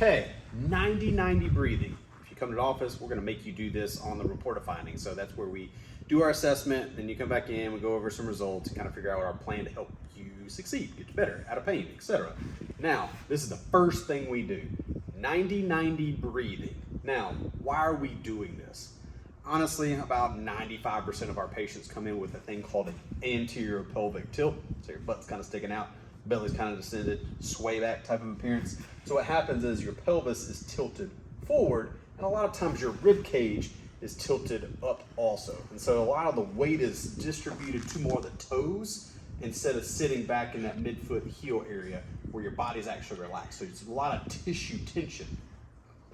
Okay, 90-90 breathing. If you come to the office, we're gonna make you do this on the report of findings. So that's where we do our assessment, then you come back in, we go over some results and kind of figure out our plan to help you succeed, get you better, out of pain, etc. Now, this is the first thing we do, 90-90 breathing. Now, why are we doing this? Honestly, about 95% of our patients come in with a thing called an anterior pelvic tilt. So your butt's kind of sticking out, belly's kind of descended, sway back type of appearance. So what happens is your pelvis is tilted forward, and a lot of times your rib cage is tilted up also. And so a lot of the weight is distributed to more of the toes instead of sitting back in that midfoot heel area where your body's actually relaxed. So it's a lot of tissue tension,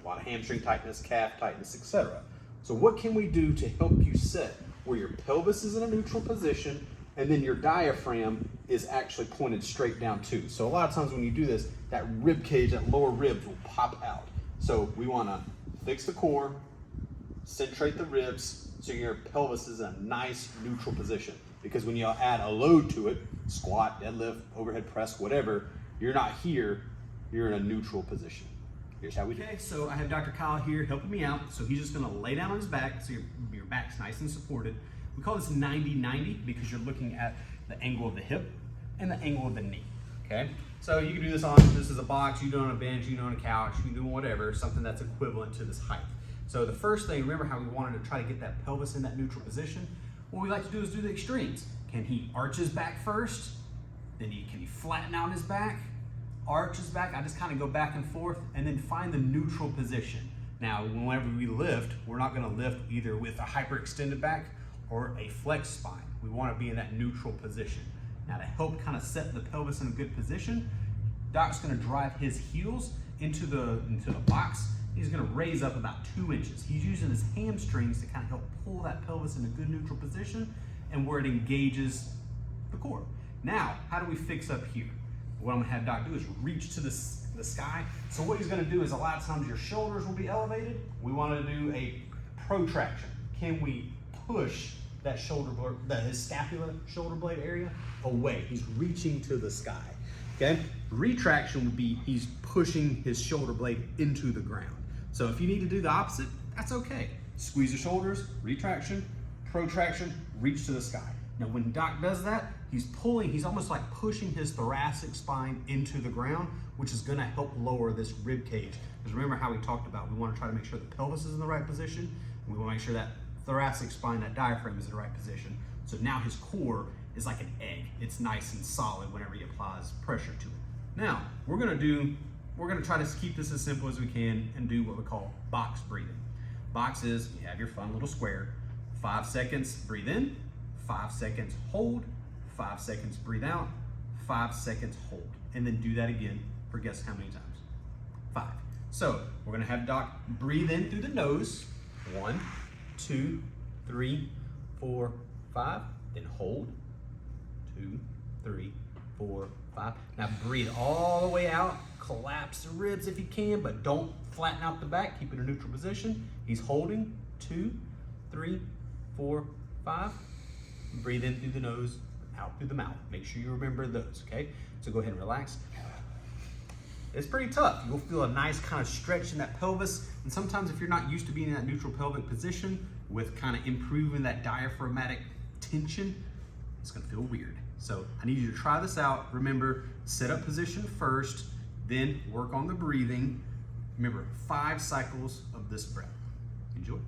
a lot of hamstring tightness, calf tightness, etc. So what can we do to help you set where your pelvis is in a neutral position and then your diaphragm is actually pointed straight down too? So a lot of times when you do this, that rib cage, that lower ribs will pop out. So we want to fix the core, centrate the ribs so your pelvis is in a nice neutral position. Because when you add a load to it, squat, deadlift, overhead press, whatever, you're not here, you're in a neutral position. Here's how we do it. Okay, so I have Dr. Kyle here helping me out. So he's just gonna lay down on his back so your back's nice and supported. We call this 90-90 because you're looking at the angle of the hip and the angle of the knee, okay? So you can do this is a box, you do it on a bench, you do it on a couch, you do whatever, something that's equivalent to this height. So the first thing, remember how we wanted to try to get that pelvis in that neutral position? What we like to do is do the extremes. Can he arch his back first? Then can he flatten out his back? Arch his back, I just kind of go back and forth and then find the neutral position. Now, whenever we lift, we're not gonna lift either with a hyperextended back or a flex spine. We wanna be in that neutral position. Now to help kind of set the pelvis in a good position, Doc's gonna drive his heels into the box. He's gonna raise up about 2 inches. He's using his hamstrings to kind of help pull that pelvis in a good neutral position and where it engages the core. Now, how do we fix up here? What I'm gonna have Doc do is reach to the sky. So what he's gonna do is a lot of times your shoulders will be elevated. We wanna do a protraction. Can we push that his scapula shoulder blade area away? He's reaching to the sky, okay? Retraction would be he's pushing his shoulder blade into the ground. So if you need to do the opposite, that's okay. Squeeze the shoulders, retraction, protraction, reach to the sky. Now when Doc does that, he's almost like pushing his thoracic spine into the ground, which is gonna help lower this rib cage. Because remember how we talked about, we wanna try to make sure the pelvis is in the right position, and we wanna make sure that thoracic spine, that diaphragm is in the right position. So now his core is like an egg. It's nice and solid whenever he applies pressure to it. Now, we're gonna try to keep this as simple as we can and do what we call box breathing. Box is, you have your fun little square, 5 seconds breathe in, 5 seconds hold, 5 seconds breathe out, 5 seconds hold, and then do that again for guess how many times? 5. So we're gonna have Doc breathe in through the nose, 1, 2, 3, 4, 5, then hold, 2, 3, 4, 5. Now breathe all the way out, collapse the ribs if you can, but don't flatten out the back, keep it in a neutral position. He's holding, 2, 3, 4, 5. Breathe in through the nose, out through the mouth. Make sure you remember those, okay? So go ahead and relax. It's pretty tough. You'll feel a nice kind of stretch in that pelvis. And sometimes if you're not used to being in that neutral pelvic position with kind of improving that diaphragmatic tension, it's gonna feel weird. So I need you to try this out. Remember, set up position first, then work on the breathing. Remember, 5 cycles of this breath. Enjoy.